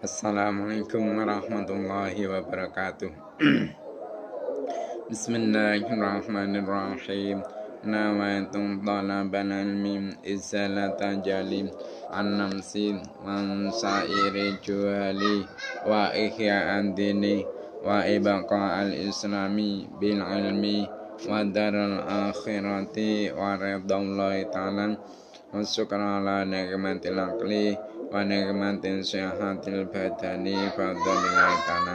Assalamualaikum warahmatullahi wabarakatuh. Bismillahirrahmanirrahim. Nawaitu talaban ilmi izalata jalim an-namsi man sa'iri juhali wa ihya ad-dini wa ibqa al-islami bil ilmi wa daral akhirati wa ridallahi ta'ala wa syukran ala nikmatil aqli wa nikmatin sihatil badani fadlillahi ta'ala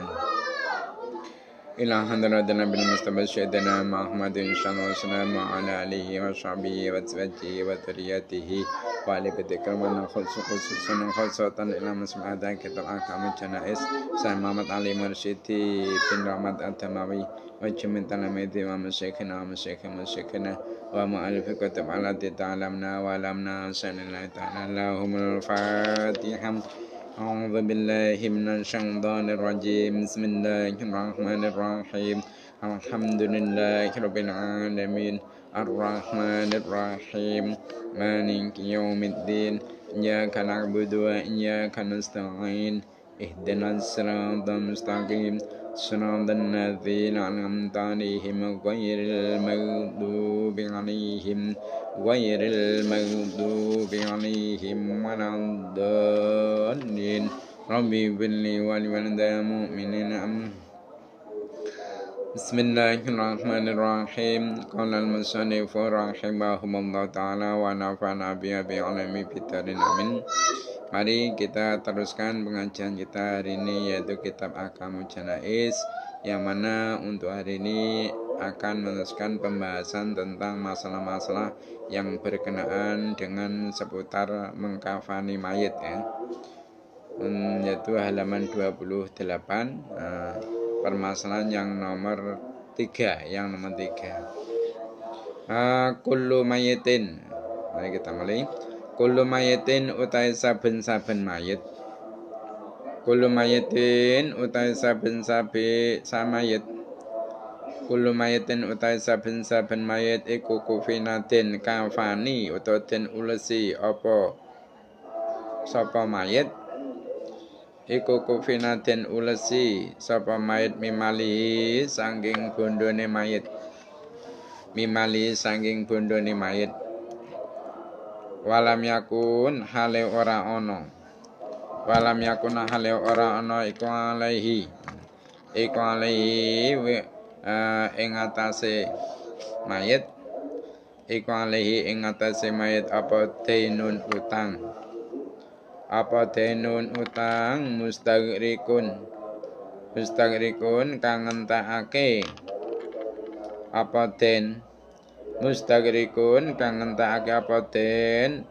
ila hadratin nabil mustafa syedana Muhammadin sallallahu alaihi wasallam wa ala alihi wa sahbihi wa azwajihi wa dzurriyyatihi wa ali bidikram wa khususan khosatan ila masma'adan kitab ahkam janais Sayyid Muhammad Ali Mursyidi bin Rahmat Adamawi wa jamin talamidi wa masyayikhina wa mu'alifi kutub alati ta'alamna wa alamna sallallahu ta'ala Allahumma al-fatihah. أعوذ بالله من الشيطان الرجيم بسم الله الرحمن الرحيم الحمد لله رب العالمين الرحمن الرحيم مالك يوم الدين إياك نعبد وإياك نستعين اهدنا الصراط المستقيم صراط الذين أنعمت عليهم غير المغضوب عليهم ولا الضالين ربي اغفر لي ولوالدي المؤمنين بسم الله الرحمن الرحيم قال المصنف رحمه الله تعالى ونفعنا بها بعلمه في الدارين آمين. Mari kita teruskan pengajian kita hari ini, yaitu kitab Ahkamul Janais, yang mana untuk hari ini akan meneruskan pembahasan tentang masalah-masalah yang berkenaan dengan seputar mengkafani mayit, yaitu halaman 28, permasalahan yang nomor 3. Kullu mayitin, mari kita mulai. Kullu mayitin utai saben-saben mayit. Kullu mayitin utai saben-saben samayit. Kullu mayitin utai saben-saben mayit iku kufinatin kafani utawa den ulesi apa sapa mayit. Iku kufinatin ulesi sapa mayit mimali sangking bondone mayit. Walam yakun hale ora ono iku alaihi ing atase mayit apa dainun utang mustagrikun kang ngentakake apa den mustagrikun kang ngentakake apa den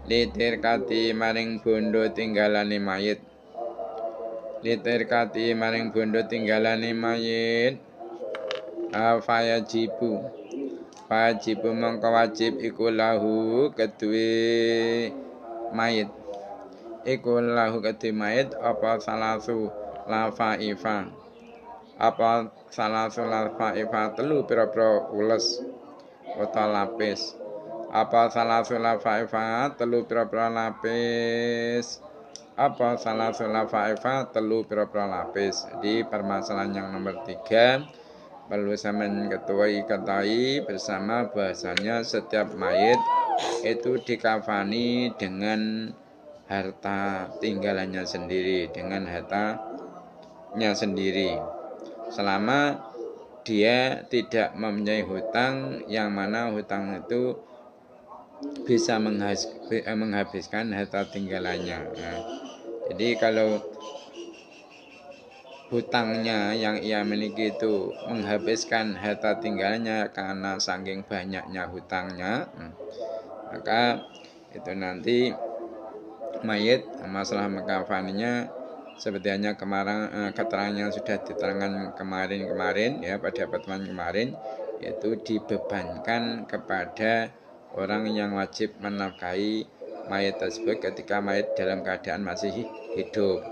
litirkati maring bondo tinggalane mayit fayajibu mongko wajib iku lahu kedue mayit apa salasu lafaifa telu pira-pira ules utawa lapis di permasalahan yang nomor 3 perlu sampeyan ketahui bersama bahasanya setiap mayit itu dikafani dengan harta tinggalannya sendiri, selama dia tidak mempunyai hutang yang mana hutang itu bisa menghabiskan harta tinggalannya. Jadi kalau hutangnya yang ia miliki itu menghabiskan harta tinggalannya karena saking banyaknya hutangnya, maka itu nanti mayit masalah mengkafaninya seperti hanya keterangan yang sudah diterangkan kemarin pada pertemuan kemarin, yaitu dibebankan kepada orang yang wajib menafkahi mayit tersebut ketika mayit dalam keadaan masih hidup.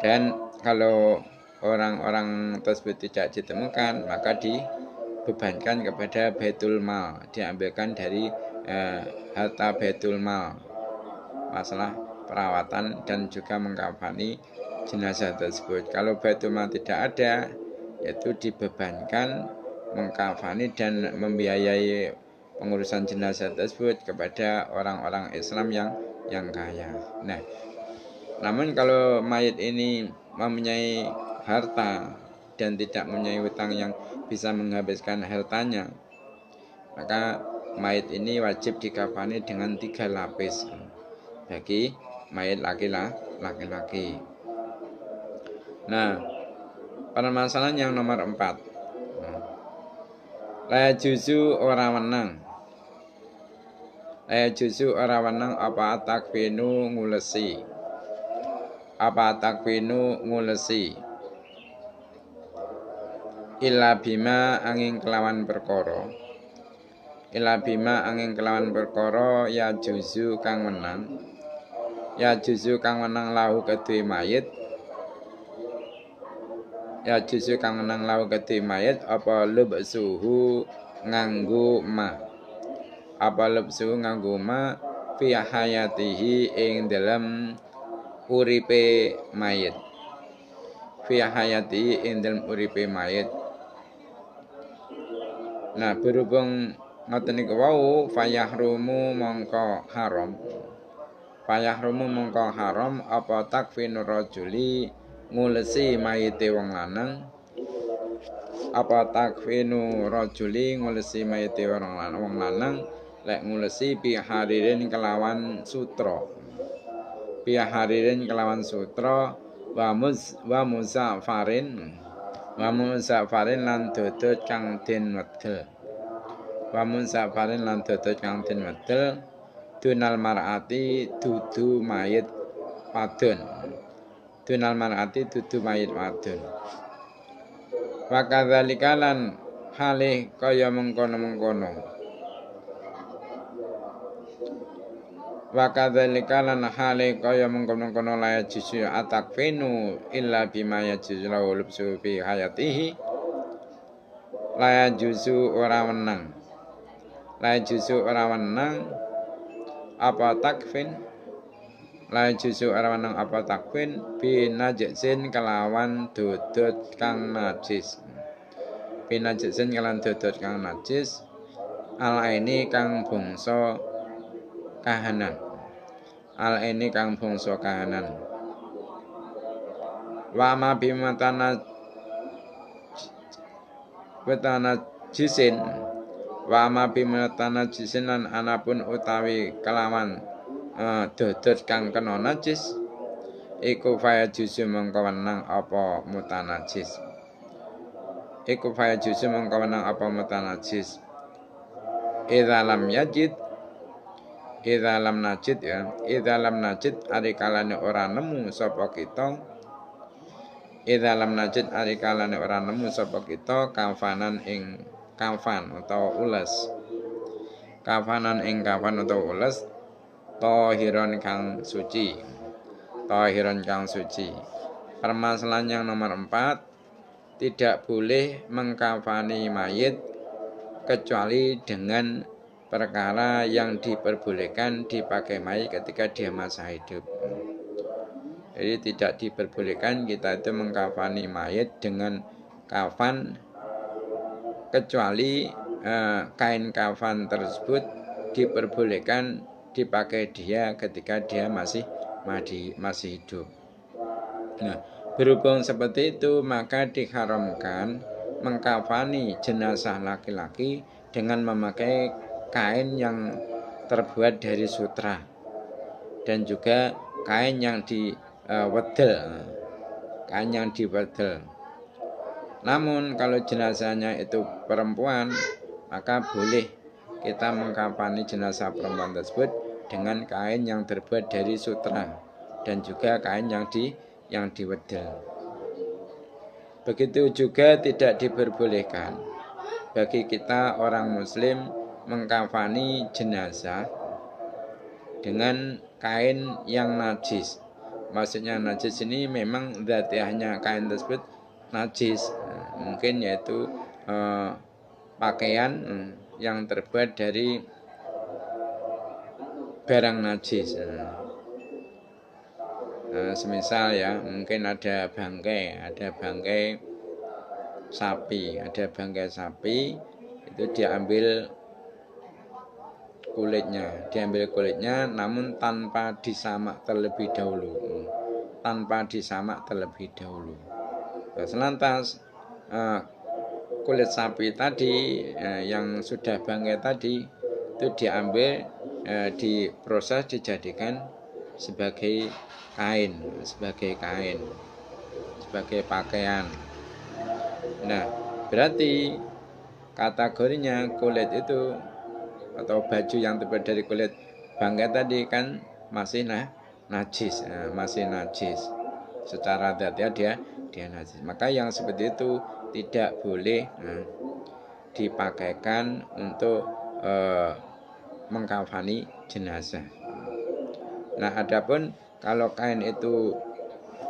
Dan kalau orang-orang tersebut tidak ditemukan, maka dibebankan kepada Baitul Mal, diambilkan dari harta Baitul Mal, masalah perawatan dan juga mengkafani jenazah tersebut. Kalau Baitul Mal tidak ada, yaitu dibebankan mengkafani dan membiayai pengurusan jenazah tersebut kepada orang-orang Islam yang kaya. Nah, namun kalau mayit ini mempunyai harta dan tidak mempunyai hutang yang bisa menghabiskan hartanya, maka mayit ini wajib dikafani dengan 3 lapis bagi mayit laki-laki. Nah, permasalahan yang nomor 4. La juzu ora wenang. La juzu ora wenang apa takfinu ngulesi. Apa takfinu ngulesi. Illa bima angin kelawan perkara. Illa bima angin kelawan perkara ya juzu kang wenang. Ya juzu kang wenang lahu kedue mayit. Ya juzu kang menang lau kedhi mayit apa lubsuhu nganggo ma. Apa lubsuhu nganggo ma fi hayatihi ing dalam uripe mayit. Fi hayatihi ing dalam uripe mayit. Nah, berhubung ngoten niku wau fayahrumu mongko haram. Fayahrumu mongko haram apa takfinu rajuli ngulesi mayite wong lanang. Apa takfinu rajuli ngulesi mayite wong lanang lek ngulesi bi haririn kelawan sutra. Bi haririn kelawan sutra wa muzafarin lan dodot kang den wedel. Wa muzafarin lan dodot kang den wedel dunal mar'ati dudu mayit wadon. Dunal mar'ati dudu mayit wadon. Wa kadzalika lan halih kaya mengkono-mengkono. Wa kadzalika lan halih kaya mengkono-mengkono la juzu atakfinu illa bima yajuzu lahu lubsu fi hayatihi. La juzu ora wenang. La juzu ora wenang apa takfin. La juzu ora wenang apa takwin bi najsin kelawan dodot kang najis. Bi najsin kelawan dodot kang najis al ini kang bangsa kahanan. Al ini kang bangsa kahanan. Wa ma bi matana jisin. Wa ma bi matana jisin lan anapun utawi kelawan dodot kang kena najis iku faya juzu mengko wenang apa mutanajis. Iku faya juzu mengko wenang apa mutanajis. Idza lam najid ya. Idza lam najid ari kalane ora nemu sapa kita. Idza lam najid ari kalane ora nemu sapa kita kafanan ing kafan utawa ules. Kafanan ing kafan utawa ules tahiran kang suci. Tahiran kang suci. Permasalahan yang nomor 4, tidak boleh mengkafani mayit kecuali dengan perkara yang diperbolehkan dipakai mayit ketika dia masa hidup. Jadi tidak diperbolehkan kita itu mengkafani mayit dengan kafan kecuali kain kafan tersebut diperbolehkan dipakai dia ketika dia masih hidup. Nah, berhubung seperti itu maka diharamkan mengkafani jenazah laki-laki dengan memakai kain yang terbuat dari sutra dan juga kain yang diwedel. Namun kalau jenazahnya itu perempuan maka boleh kita mengkafani jenazah perempuan tersebut dengan kain yang terbuat dari sutra dan juga kain yang diwedel. Begitu juga tidak diperbolehkan bagi kita orang muslim mengkafani jenazah dengan kain yang najis. Maksudnya najis ini memang dzatiyahnya kain tersebut najis. Mungkin yaitu pakaian yang terbuat dari barang najis. semisal ya mungkin ada bangkai sapi, itu diambil kulitnya namun tanpa disamak terlebih dahulu. Selantas kulit sapi tadi yang sudah bangkai tadi itu diambil, diproses, dijadikan sebagai kain, sebagai pakaian. Nah, berarti kategorinya kulit itu atau baju yang terbuat dari kulit bangkai tadi kan masih najis. Secara dia najis. Maka yang seperti itu tidak boleh dipakaikan untuk mengkafani jenazah. Nah, adapun kalau kain itu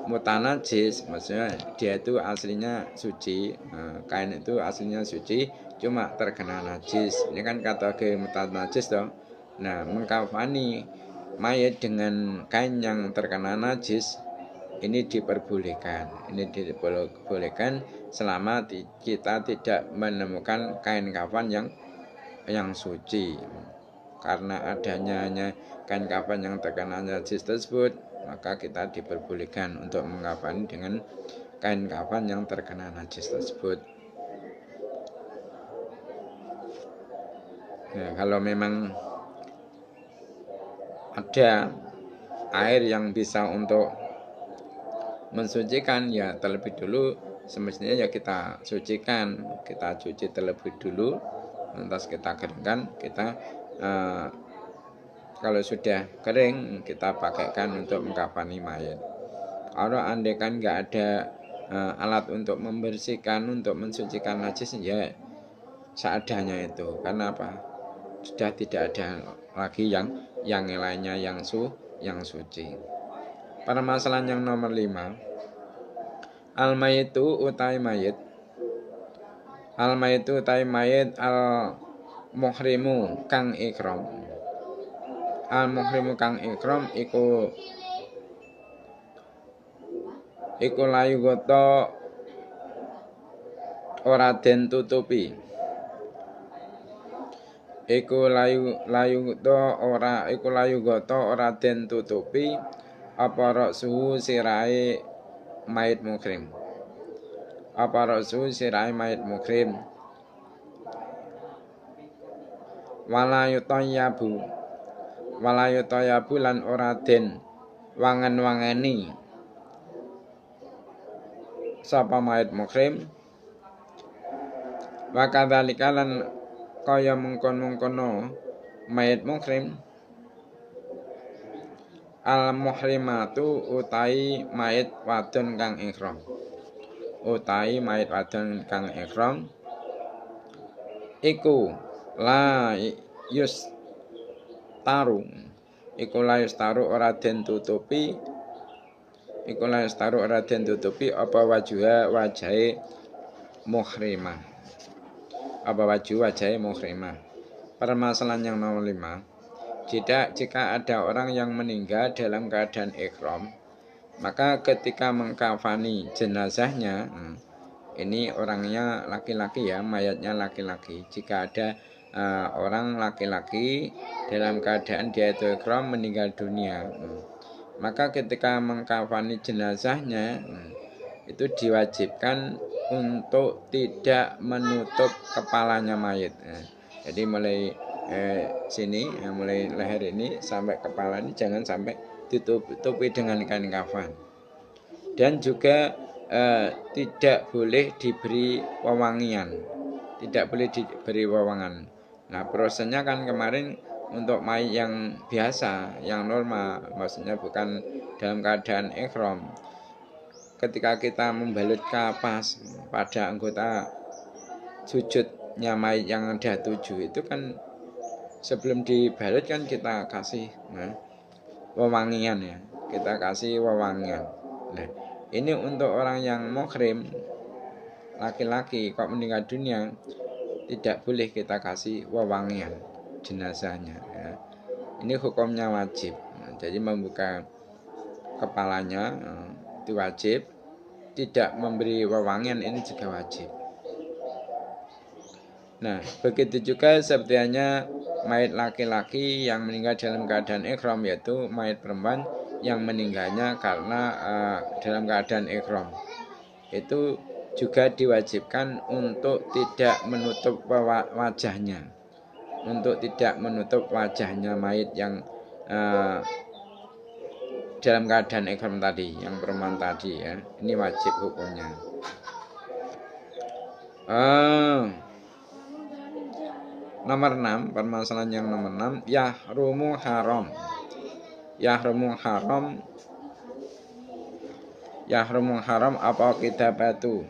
mutanajis, maksudnya dia itu aslinya suci, kain itu aslinya suci, cuma terkena najis. Ini kan kategori mutanajis toh. Nah, mengkafani mayat dengan kain yang terkena najis ini diperbolehkan. Selama kita tidak menemukan kain kafan yang suci. Karena adanya hanya kain kafan yang terkena najis tersebut, maka kita diperbolehkan untuk mengkafani dengan kain kafan yang terkena najis tersebut. Nah, kalau memang ada air yang bisa untuk mensucikan, ya terlebih dulu semestinya ya kita sucikan, kita cuci terlebih dulu, lantas kita keringkan, kita kalau sudah kering kita pakaikan untuk mengkafani mayat. Kalau andaikan nggak ada alat untuk membersihkan, untuk mensucikan najis, ya seadanya itu. Karena apa? Sudah tidak ada lagi yang lainnya yang suci. Permasalahan yang nomor 5, al-mayitu utai mayit. Al-mayitu utai mayit al-muhrimu kang ikram. Al-muhrimu kang ikram iku layu goto ora den tutupi. Iku layu goto ora den tutupi apa rok suhu sirai mayit muhrim. Walayu toyabu lan ora den wangen-wangeni sapa mayit muhrim. Wa kadzalika lan kaya mengkon-mengkono mayit muhrim al muhrimatu utai mayit wadon kang ihram. Iku la yustaru ora den tutupi apa wajahe muhrimah. Permasalahan yang nomor 5, jika ada orang yang meninggal dalam keadaan ihram, maka ketika mengkafani jenazahnya, ini orangnya laki-laki ya, mayatnya laki-laki. Jika ada orang laki-laki dalam keadaan dia itu ihram meninggal dunia, maka ketika mengkafani jenazahnya itu diwajibkan untuk tidak menutup kepalanya mayat. Jadi mulai sini, mulai leher ini sampai kepala ini jangan sampai ditutupi dengan kain kafan. Dan juga tidak boleh diberi wewangian. Nah, prosesnya kan kemarin untuk mayat yang biasa, yang normal, maksudnya bukan dalam keadaan ihram. Ketika kita membalut kapas pada anggota sujudnya mayat yang ada 7 itu kan sebelum dibalut kan kita kasih wewangian ya. Nah, ini untuk orang yang muhrim laki-laki kok meninggal dunia, tidak boleh kita kasih wewangian jenazahnya ya. Ini hukumnya wajib. Jadi membuka kepalanya itu wajib. Tidak memberi wewangian ini juga wajib. Nah, begitu juga seperti halnya mayit laki-laki yang meninggal dalam keadaan ihram, yaitu mayit perempuan yang meninggalnya karena dalam keadaan ihram. Itu juga diwajibkan untuk tidak menutup wajahnya. Untuk tidak menutup wajahnya mayit yang dalam keadaan ihram tadi, yang perempuan tadi ya. Ini wajib hukumnya. Nomor 6, permasalahan yang nomor 6, yahrumu haram. Yahrumu haram. Yahrumu haram apa kitabatu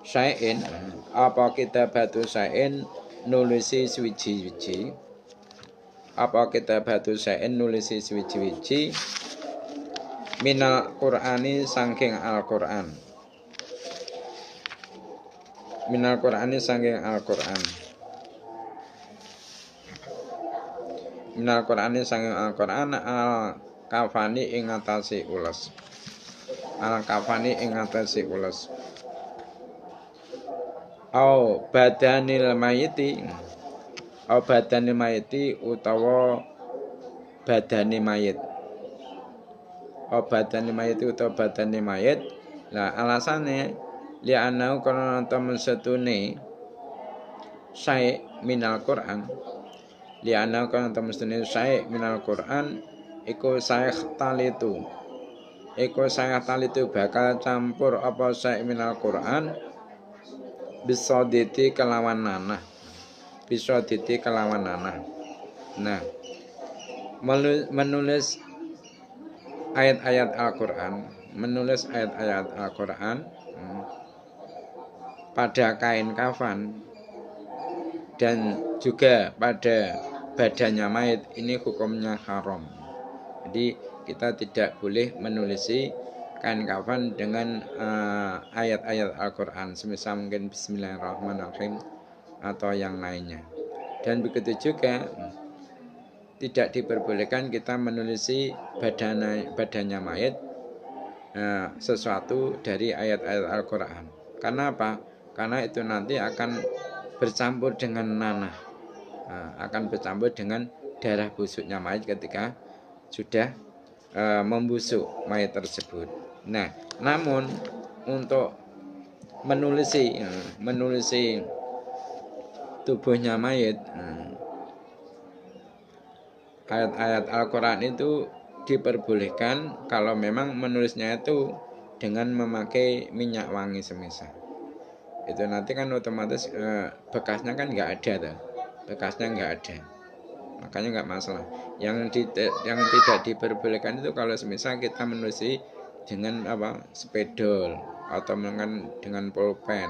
syai'in, apa kitabatu syai'in nulisi swiji-wiji. Apa kitabatu syai'in nulisi swiji-wiji minal Qur'ani saking Al-Qur'an. Minal Qur'ani saking Al-Qur'an. Minal Qur'ani saking Al-Qur'an al-kafani ing ngatasi ules. Al-kafani ing ngatasi ules. Au badanil mayiti. Au badanil mayiti utawa badane mayit. Badane mayit utawa badane mayit. Lah alasane li'anau karena temen setune syai' minal Qur'an. Li'anau karena temen setune syai' minal Qur'an iku syai' talitu. Iku syai' talitu bakal campur apa syai' minal Qur'an bisa diti kelawan nanah. Bisa diti kelawan nanah. Nah, menulis ayat-ayat Al-Qur'an, menulis ayat-ayat Al-Qur'an pada kain kafan dan juga pada badannya mayit, ini hukumnya haram. Jadi kita tidak boleh menulisi kain kafan dengan ayat-ayat Al-Qur'an, semisal mungkin Bismillahirrahmanirrahim atau yang lainnya. Dan begitu juga tidak diperbolehkan kita menulisi badannya mayit sesuatu dari ayat-ayat Al-Qur'an. Karena apa? Karena itu nanti akan bercampur dengan nanah, akan bercampur dengan darah busuknya mayit ketika sudah membusuk mayit tersebut. Nah, namun untuk menulisi tubuhnya mayit, ayat-ayat Al-Qur'an itu diperbolehkan kalau memang menulisnya itu dengan memakai minyak wangi semisal. Itu nanti kan otomatis bekasnya kan nggak ada tuh. Bekasnya nggak ada. Makanya nggak masalah. Yang tidak diperbolehkan itu kalau semisal kita menulis dengan spidol atau dengan pulpen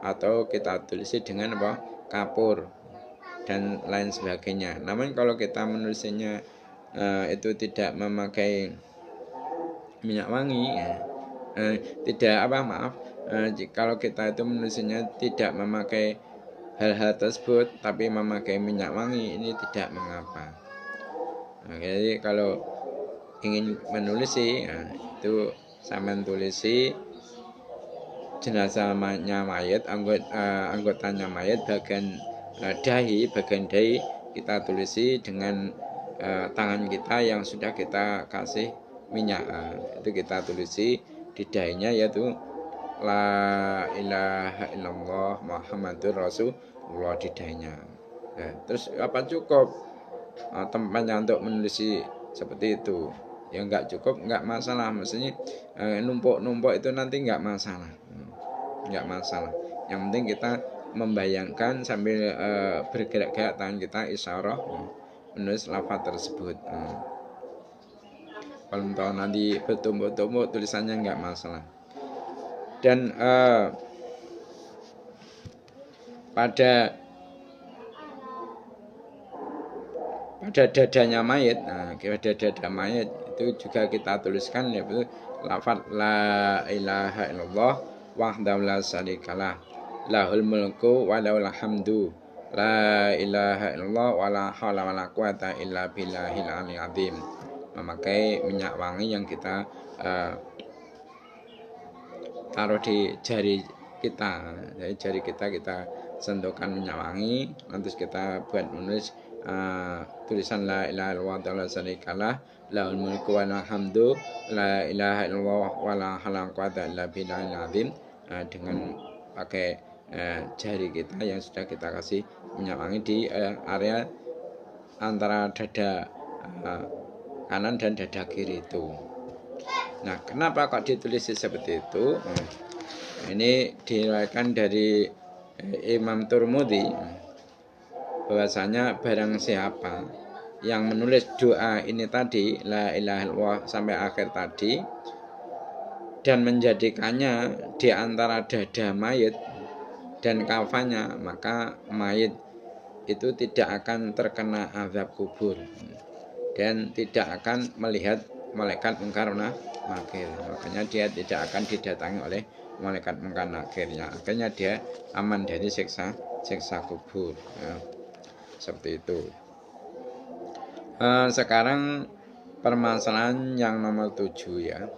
atau kita tulis dengan kapur dan lain sebagainya. Namun kalau kita menulisnya itu tidak memakai minyak wangi, kalau kita itu menulisnya tidak memakai hal-hal tersebut tapi memakai minyak wangi, ini tidak mengapa. Jadi kalau ingin menulisi, itu sampean tulisi jenazahnya mayit, anggotanya mayit, bagian dahi kita tulisi dengan tangan kita yang sudah kita kasih minyak. Itu kita tulisi di dahinya, yaitu la ilaha illallah Muhammadur Rasulullah di dahinya. Terus apa cukup tempatnya untuk menulisi seperti itu? Ya enggak cukup, enggak masalah. Maksudnya numpuk-numpuk itu nanti enggak masalah. Enggak masalah. Yang penting kita membayangkan sambil bergerak-gerak tangan kita isyarah menulis lafaz tersebut. Kalau nanti bertumbuk-tumbuk tulisannya enggak masalah. Dan pada dadanya mayit, pada dada mayit itu juga kita tuliskan yaitu lafaz la ilaha illallah wahdahu la syarikalah lahul mulku wa lahul hamdu la ilaha illallah wa la haula wa la quwata illa billahil aliyyil azim. memakai minyak wangi yang kita taruh di jari kita. Jadi jari kita sentuhkan minyak wangi, nanti kita buat menulis tulisan la ilaha illallah wa la syarikalah lahul mulku wa lahul hamdu la ilaha illallah wa la haula quwata illa billahil azim, dengan pakai jari kita yang sudah kita kasih minyak wangi di area antara dada kanan dan dada kiri itu. Nah, kenapa kok ditulis seperti itu? Ini diriwayatkan dari Imam Tirmidzi bahwasanya barang siapa yang menulis doa ini tadi, la ilaha illallah sampai akhir tadi, dan menjadikannya di antara dada mayit dan kafannya, maka mayit itu tidak akan terkena azab kubur dan tidak akan melihat malaikat mungkar nakir. Makanya dia tidak akan didatangi oleh malaikat mungkar nakirnya. Akhirnya dia aman dari siksa kubur. Ya, seperti itu. Sekarang permasalahan yang nomor 7 ya.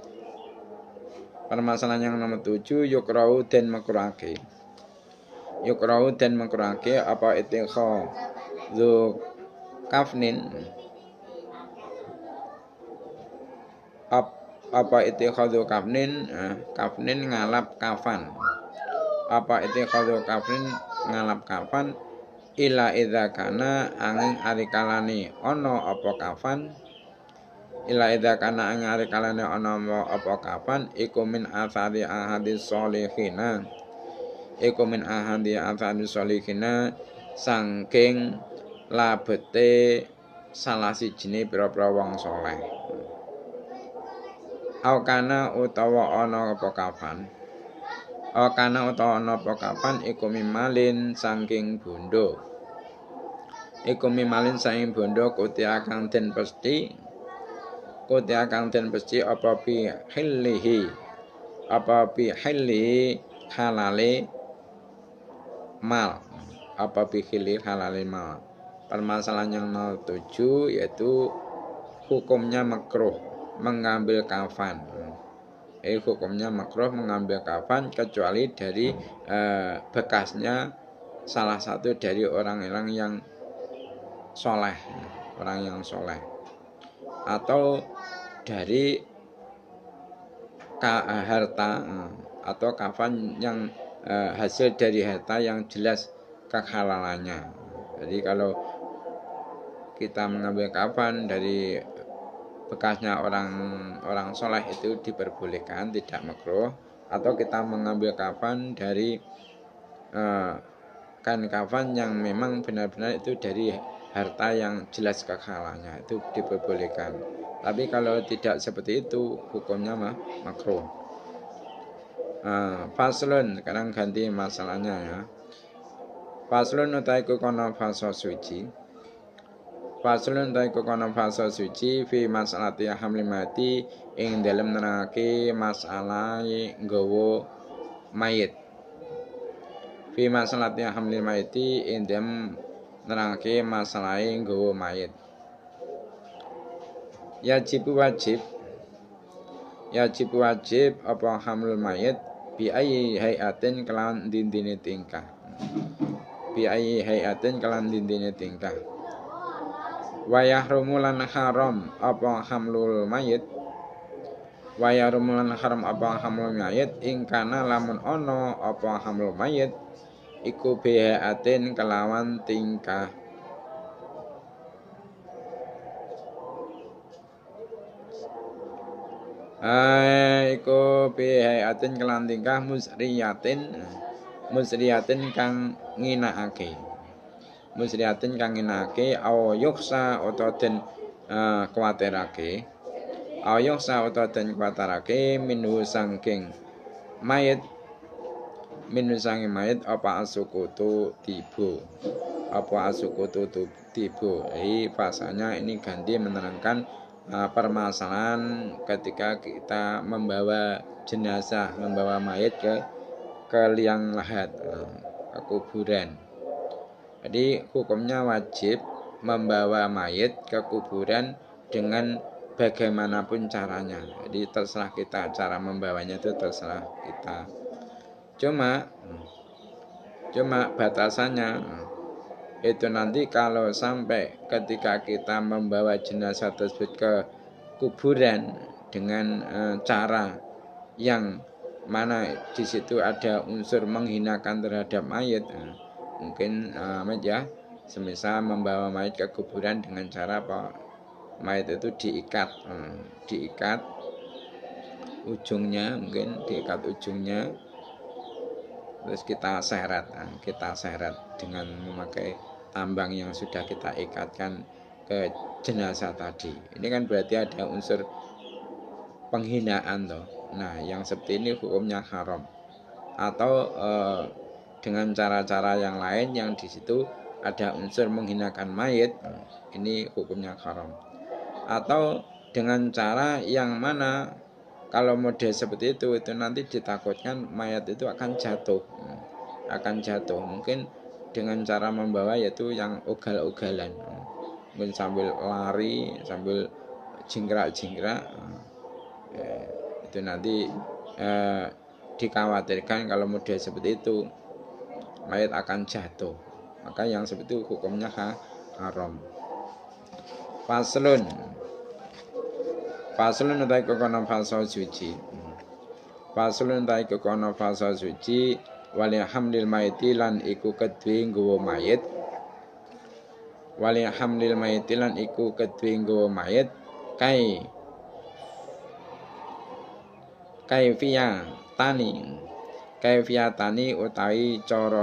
Permasalahan yang nomor 7, yukrau dan makruhake. Yukrau dan makruhake apa itikhdhu kafnin, apa itikhdhu kafnin, kafnin ngalap kafan. Apa itikhdhu kafnin ngalap kafan ila idza kana angin arikalane ana apa kafan, ila idza kana angin arikalane ana apa kafan iku min athari ahadis sholihina, iku min ahadi ahadis sholihina saking labete salah sijine pira-pira wong saleh. Aukana utawa ana apa kafan, aukana utawa ana apa kafan iku mimalin saking bondo, iku mimalin saking bondo kutia kang den pesti, kutia kang den pesti apa bi hillihi, apa bi hillihi halale mal, apa bi hillihi halale mal. Permasalahan yang nomor 7 yaitu hukumnya makruh mengambil kafan. Hukumnya makruh mengambil kafan kecuali dari bekasnya salah satu dari orang-orang yang soleh, orang yang soleh, atau dari harta atau kafan yang hasil dari harta yang jelas kehalalannya. Jadi kalau kita mengambil kafan dari bekasnya orang soleh itu diperbolehkan, tidak makruh. Atau kita mengambil kafan dari kain kafan yang memang benar-benar itu dari harta yang jelas kehalalannya, itu diperbolehkan. Tapi kalau tidak seperti itu hukumnya makruh. Faslun, sekarang ganti masalahnya ya. Faslun utaiku kono faso suci. Faslun utaiku kono faso suci fi masalati hamli mati ing dalem nerangake masalah nggawa mayit. Fi masalati hamli mati ing dalem nerangake masalah nggawa mayit. Yajib wajib apa hamlul mayit bi ayyi hayatin kelan dindine tingkah. Bi ayyi hayatin kelan dindine tingkah. Wa yahrumu lan haram apa hamlul mayit. Wa yahrumu lan haram apa hamlul mayit ing kana lamun ana apa hamlul mayit iku bi hayatin kelawan tingkah. Iku bihayatin kelan tingkah musriyatin kang nginakake. Musriyatin kang nginakake aw yuksa utawa den kuwatirake. Aw yuksa utawa den kuwatirake minhu sangking mayit, minhu sangking mayit apa asukutu tibu. Apa asukutu tibu. Pasanya ini ganti menerangkan permasalahan ketika kita membawa jenazah, membawa mayit ke liang lahat, ke kuburan. Jadi hukumnya wajib membawa mayit ke kuburan dengan bagaimanapun caranya. Jadi terserah kita, cara membawanya itu terserah kita. Cuma batasannya itu nanti kalau sampai ketika kita membawa jenazah tersebut ke kuburan dengan cara yang mana di situ ada unsur menghinakan terhadap mayat, mungkin semisal membawa mayat ke kuburan dengan cara apa, mayat itu diikat ujungnya, terus kita seret dengan memakai tambang yang sudah kita ikatkan ke jenazah tadi. Ini kan berarti ada unsur penghinaan toh. Nah, yang seperti ini hukumnya haram. Atau dengan cara-cara yang lain yang di situ ada unsur menghinakan mayit, ini hukumnya haram. Atau dengan cara yang mana kalau model seperti itu nanti ditakutkan mayat itu akan jatuh. Mungkin dengan cara membawa yaitu yang ugal-ugalan, mungkin sambil lari, sambil jingkrak-jingkrak, itu nanti dikhawatirkan kalau model seperti itu mayat akan jatuh. Maka yang seperti itu hukumnya haram. Faslun utai kokono fasal suci. Faslun utai kokono fasal suci wali hamlil maiti lan iku kedue nggawa mayit. Wali hamlil maiti lan iku kedue nggawa mayit kai kaifiyatani utawi cara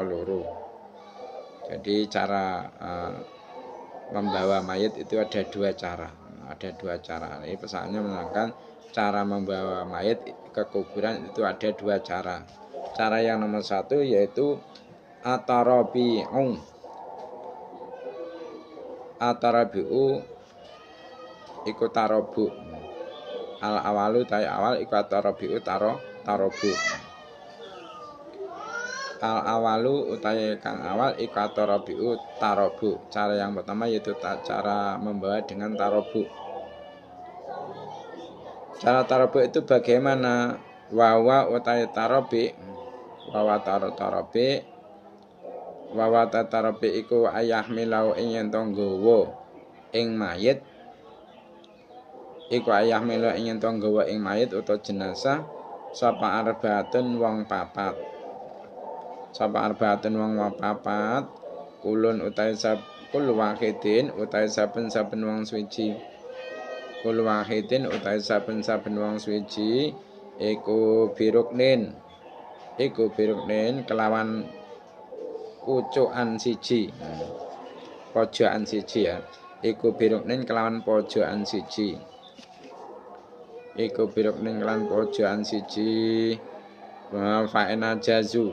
loro. Jadi cara membawa mayit itu ada dua cara. Ini pesannya menerangkan cara membawa mayit ke kuburan itu ada dua cara. Cara yang nomor satu yaitu atarabi'u iku tarobu. Al awalu tai awal iku atarabi'u tarobu. Al awalu utai kang awal iku atarabi'u tarobu. Cara yang pertama yaitu cara membawa dengan tarobu. Cara tarobu itu bagaimana? Wawa utai tarobi. Wawa tarobi iku ayah milau ing yen tonggowo ing mayit. Iku ayah milau ing yen tonggowo ing mayit utawa jenazah sapa arbaatun wong papat. Kulun utai kul wahidin utai saben-saben wong suci. Kul wahidin utai saben-saben wong suci iku biruknin kelawan pucukan siji. Pojokan siji ya. Iku biruknin kelawan pojokan siji. Fa'ina jazu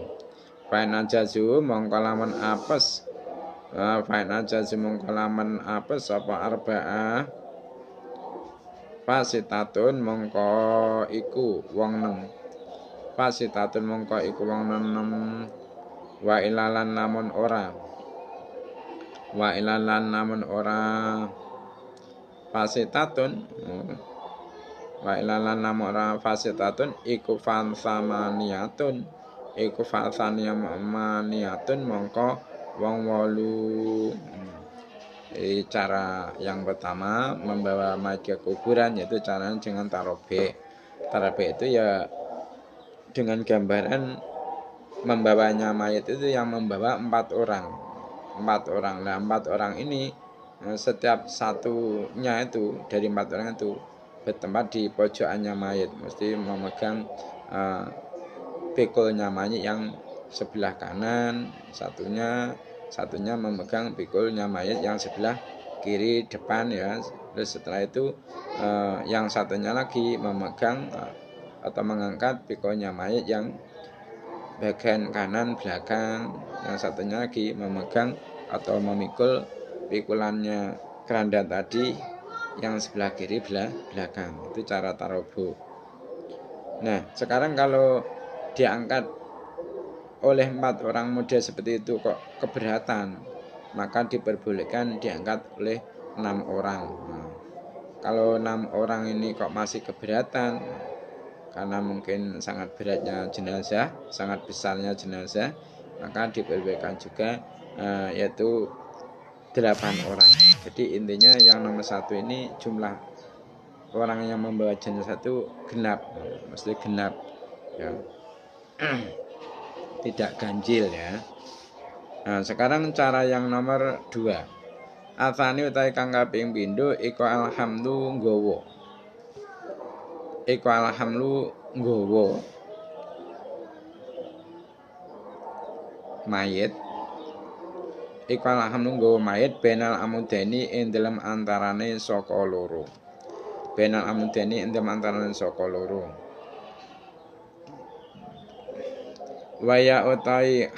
mongko lamun apes. Apa arba'ah fasitatun mongko iku wong 6. Wa ilalan namun ora fasitatun iku fansamaniatun mongko wong 8. Cara yang pertama membawa mayat ke kuburan yaitu caranya dengan tarobe. Tarobe itu ya dengan gambaran membawanya mayat itu yang membawa 4 orang. Nah 4 orang ini setiap satunya itu dari 4 orang itu bertempat di pojokannya mayat, mesti memegang pikulnya mayat yang sebelah kanan, satunya memegang pikulnya mayat yang sebelah kiri depan ya. Terus setelah itu yang satunya lagi memegang atau mengangkat pikulnya mayat yang bagian kanan belakang, yang satunya lagi memegang atau memikul pikulannya keranda tadi yang sebelah kiri belakang. Itu cara tarobu. Nah sekarang kalau diangkat oleh 4 orang model seperti itu kok keberatan, maka diperbolehkan diangkat oleh 6 orang. Nah, kalau 6 orang ini kok masih keberatan, karena mungkin sangat beratnya jenazah, sangat besarnya jenazah, maka diperbolehkan juga yaitu 8 orang. Jadi intinya yang nomor 1 ini jumlah orang yang membawa jenazah itu genap, mesti genap ya. Tidak ganjil ya. Nah, sekarang cara yang nomor 2. Atsani utawi kang kaping pindho iku alhamdu nggawa. Iku alhamdu nggawa mayit. Iku alhamdu nggawa mayit benal amudeni ing dalem antarane saka loro. Benal amudeni ing dalem antarane saka loro. Waya utawi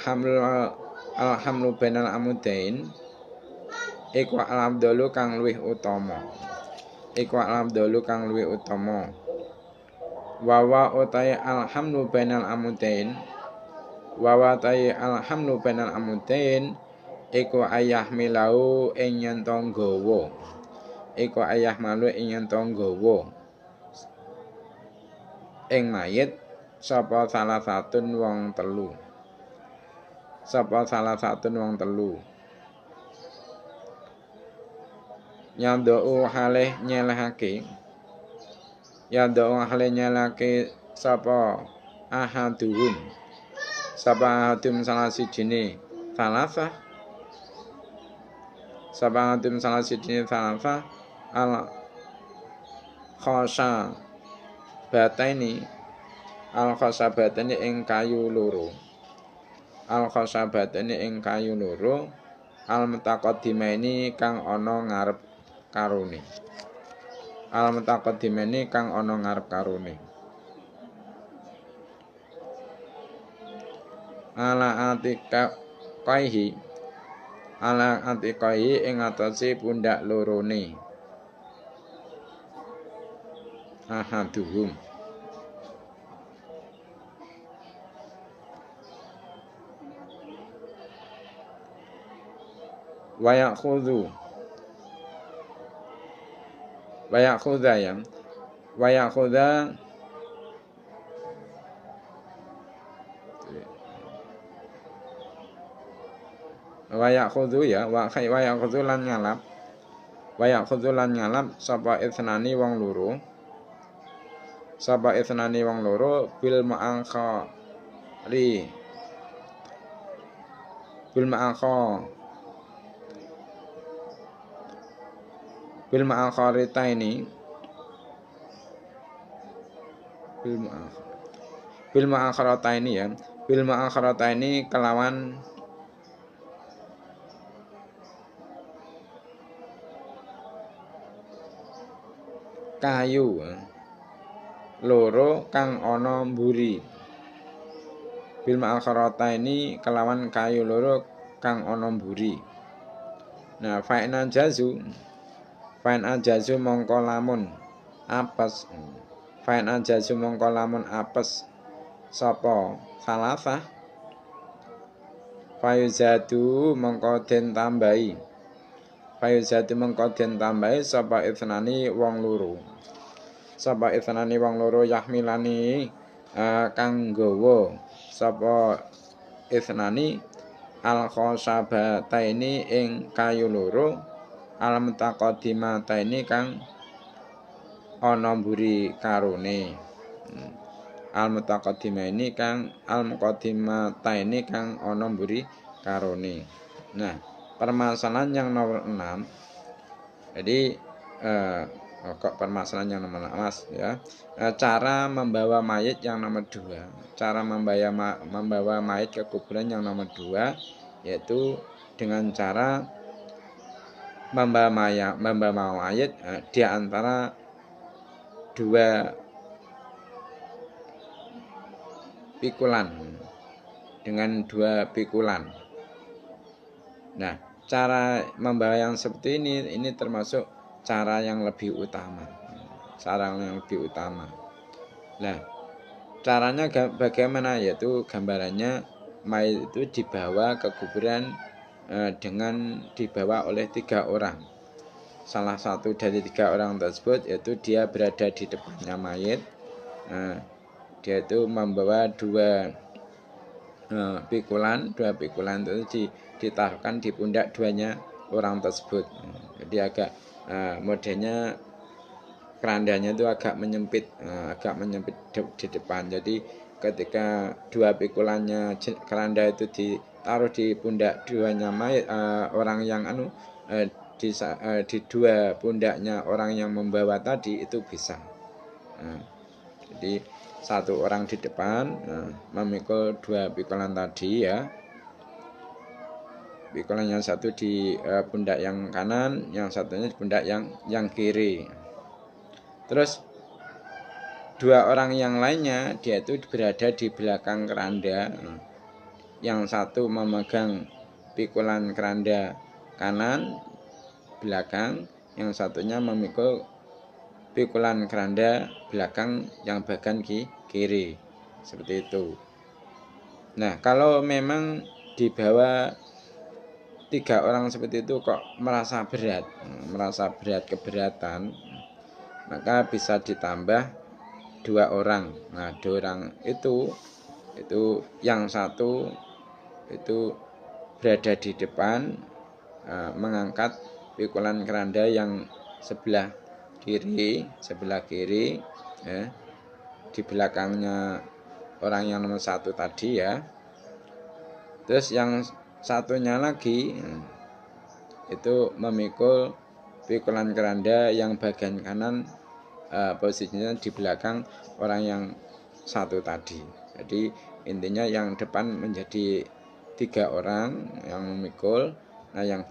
alhamdu benal amudain iku alhamdulillah kang luwih utama. Iku alhamdulillah kang luwih utama. Wawa utawi alhamdu benal amudain. Wawa utawi alhamdu benal amudain iku ayah milau ing yen nggawa. Iku ayah malu ing yen nggawa. Ing mayit sapa salah satun wong telu. Sapa salah satun wong telu. Yandau halih nyelehake. Yandau halih nyelehake sapa ahaduhum. Sapa ahadum salah sijine salasah. Sapa ahadum salah sijine salasah al khasa bataini. Al khasabatani ing kayu loro. Al khasabatani ing kayu loro. Al mutaqaddimaini kang ana ngarep karone. Al mutaqaddimaini kang ana ngarep karone. Ala atika kaihi. Ala atikaihi ing atase pundak lorone. Ahaduhum. Wayakhudhu ya. Wayakhudha wayakhudhu ya. Wayakhudhu lan nyalap. Wayakhudhu lan nyalap sapa itsnani wong loro. Sapa itsnani wong loro bil ma'angkhari. Bil ma'akharitaini bil ma'akharataini ya. Bil ma'akharataini kelawan kayu loro kang ana mburi. Bil ma'akharataini kelawan kayu loro kang ana mburi. Nah, fa'in jazu mongko lamun apes. Fa'in jazu mongko lamun apes sapa salasah. Fayuzadu mongko den tambahi. Fayuzadu mongko den tambahi sapa itsnani wong loro. Sapa itsnani wong loro yahmilani kang nggawa sapa itsnani al khosabataini ing kayu loro. Al mutaqaddimataini kang ana mburi karone. Al mutaqaddimataini kang ana mburi karone. Nah, permasalahan yang nomor 6. Jadi kok permasalahan yang nomor 6 ya. Cara membawa mayit yang nomor 2. Cara membawa mayit ke kuburan yang nomor 2 yaitu dengan cara membawa mayit di antara 2 pikulan, dengan 2 pikulan. Nah, cara membawa yang seperti ini termasuk cara yang lebih utama. Cara yang lebih utama. Nah, caranya bagaimana? Yaitu gambarannya mayit itu dibawa ke kuburan dengan dibawa oleh 3 orang. salah satu dari 3 orang tersebut, yaitu dia berada di depannya mayit. Dia itu membawa dua pikulan itu ditaruhkan di pundak duanya orang tersebut. Jadi agak modelnya kerandanya itu agak menyempit di depan. Jadi ketika dua pikulannya keranda itu ditaruh di pundak duanya mayit, orang yang di dua pundaknya orang yang membawa tadi itu bisa. Jadi satu orang di depan memikul dua pikulan tadi ya. Pikulan yang satu di pundak yang kanan, yang satunya di pundak yang kiri. Terus dua orang yang lainnya dia itu berada di belakang keranda. Yang satu memegang pikulan keranda kanan belakang, yang satunya memikul pikulan keranda belakang yang bagian kiri. Seperti itu. Nah, kalau memang dibawa 3 orang seperti itu kok merasa berat keberatan, maka bisa ditambah 2 orang. Nah, 2 orang itu yang satu itu berada di depan, mengangkat pikulan keranda yang sebelah kiri ya, di belakangnya orang yang nomor 1 tadi ya. Terus yang satunya lagi itu memikul pikulan keranda yang bagian kanan, posisinya di belakang orang yang 1 tadi. Jadi intinya yang depan menjadi 3 orang yang memikul. Nah, yang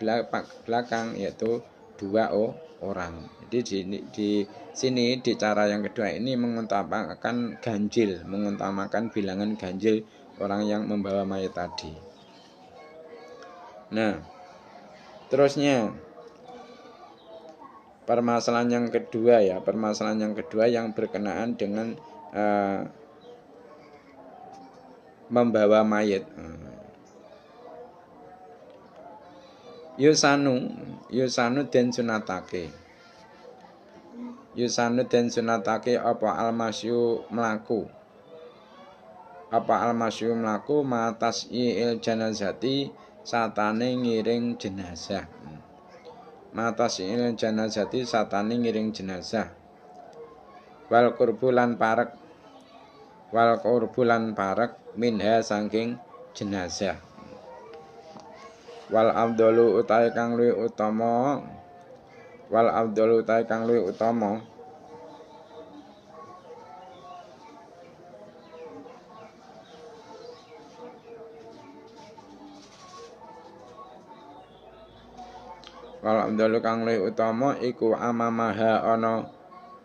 belakang yaitu 2 orang. Jadi di sini di cara yang kedua ini mengutamakan bilangan ganjil orang yang membawa mayat tadi. Nah, terusnya permasalahan yang kedua yang berkenaan dengan membawa mayat. Yusanu den sunatake. Yusanu den sunatake apa almasyu mlaku. Apa almasyu mlaku matas il janazati satane ngiring jenazah. Matas il janazati satane ngiring jenazah. Wal kurbulan parek minha saking jenazah. Wal abdalu utahe kang luwih utama Wal abdalu utahe kang luwih utama iku amamaha ana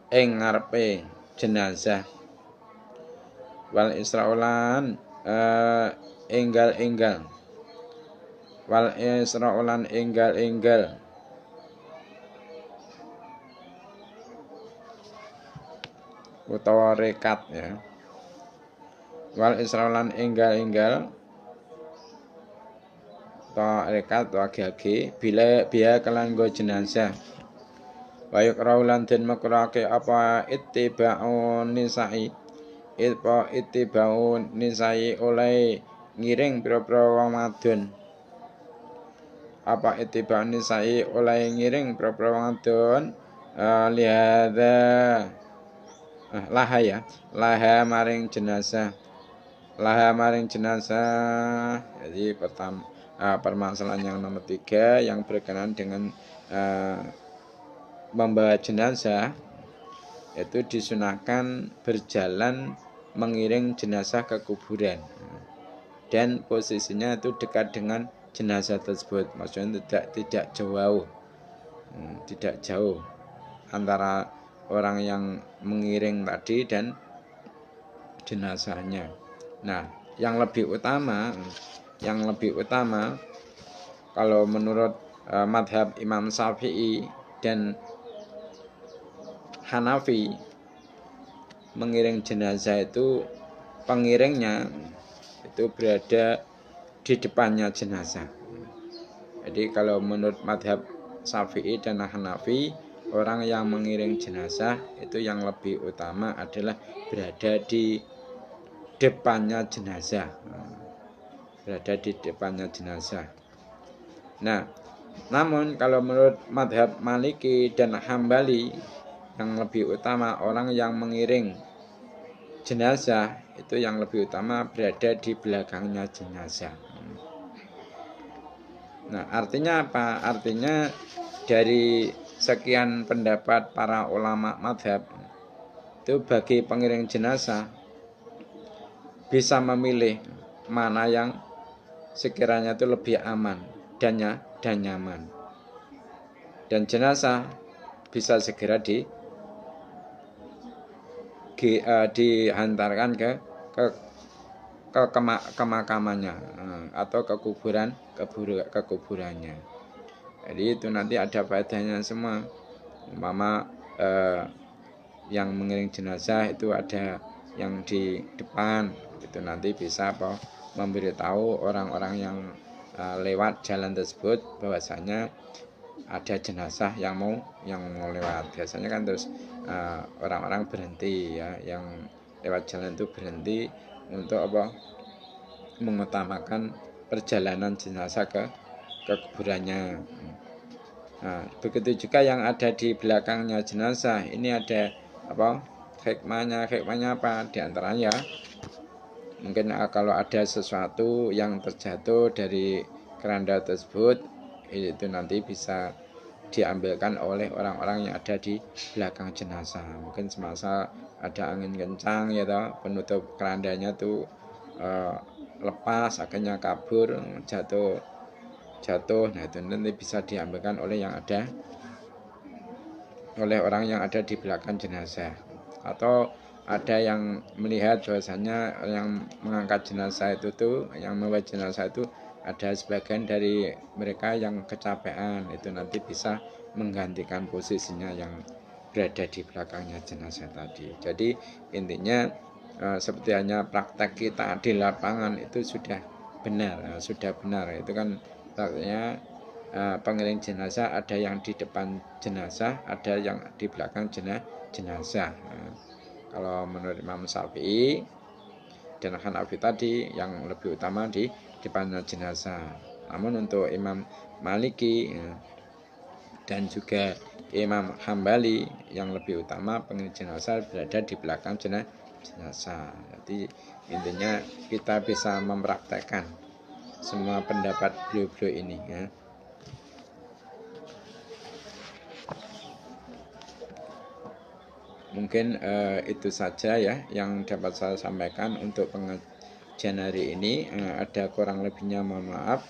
ing ngarepe jenazah. Wal israulan enggal-enggal utawa rekat ya. Wal israulan enggal-enggal utawa rekat utawa gage bila biya kelanggo jenazah. Wayuk raulan den makrake apa ittiba'un nisa'i oleh ngiring pira-pira wong wadon. Apa ittiba'un nisa'i oleh ngiring pira-pira wong wadon lihada laha maring jenazah. Jadi pertama permasalahan yang nomor 3 yang berkenaan dengan membawa jenazah, itu disunahkan berjalan mengiring jenazah ke kuburan dan posisinya itu dekat dengan jenazah tersebut. Maksudnya tidak jauh antara orang yang mengiring tadi dan jenazahnya. Nah, yang lebih utama kalau menurut madhab Imam Syafi'i dan Hanafi, mengiring jenazah itu pengiringnya itu berada di depannya jenazah. Jadi kalau menurut madhab Syafi'i dan Hanafi, orang yang mengiring jenazah itu yang lebih utama adalah berada di depannya jenazah. Berada di depannya jenazah. Nah, namun kalau menurut madhab Maliki dan Hambali, yang lebih utama orang yang mengiring jenazah itu yang lebih utama berada di belakangnya jenazah. Nah, artinya apa? Artinya dari sekian pendapat para ulama madhab itu bagi pengiring jenazah bisa memilih mana yang sekiranya itu lebih aman dan nyaman, dan jenazah bisa segera dihantarkan ke kemakamannya atau ke kuburannya. Jadi itu nanti ada faedahnya semua. Umpama yang mengiring jenazah itu ada yang di depan, itu nanti bisa memberitahu orang-orang yang lewat jalan tersebut bahwasanya ada jenazah yang mau lewat. Biasanya kan terus orang-orang berhenti ya, yang lewat jalan itu berhenti untuk mengutamakan perjalanan jenazah ke kuburannya. Nah, begitu juga yang ada di belakangnya jenazah ini ada hikmahnya apa? Di antaranya mungkin kalau ada sesuatu yang terjatuh dari keranda tersebut, itu nanti bisa diambilkan oleh orang-orang yang ada di belakang jenazah. Mungkin semasa ada angin kencang ya toh, penutup kerandanya tuh lepas, akhirnya kabur, jatuh. Nah, itu nanti bisa diambilkan oleh orang yang ada di belakang jenazah. Atau ada yang melihat bahwasanya yang mengangkat jenazah itu tuh, yang membawa jenazah itu ada sebagian dari mereka yang kecapean, itu nanti bisa menggantikan posisinya yang berada di belakangnya jenazah tadi. Jadi intinya seperti hanya praktek kita di lapangan itu sudah benar. Itu kan artinya pengiring jenazah ada yang di depan jenazah, ada yang di belakang jenazah. Kalau menurut Imam Syafi'i dan Hanafi tadi yang lebih utama di depannya jenazah. Namun untuk Imam Maliki dan juga Imam Hambali yang lebih utama pengiring jenazah berada di belakang jenazah. Jadi intinya kita bisa mempraktekkan semua pendapat beliau-beliau ini ya. Mungkin itu saja ya yang dapat saya sampaikan untuk pengajian hari ini. Ada kurang lebihnya mohon maaf.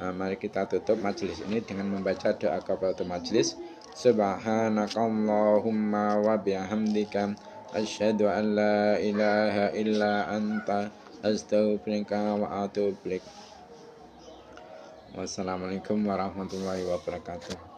Mari kita tutup majelis ini dengan membaca doa kafaratul majelis. Subhanakallahumma wa bihamdika asyhadu an la ilaha illa anta astaghfiruka wa atubu ilaik. Wassalamualaikum warahmatullahi wabarakatuh.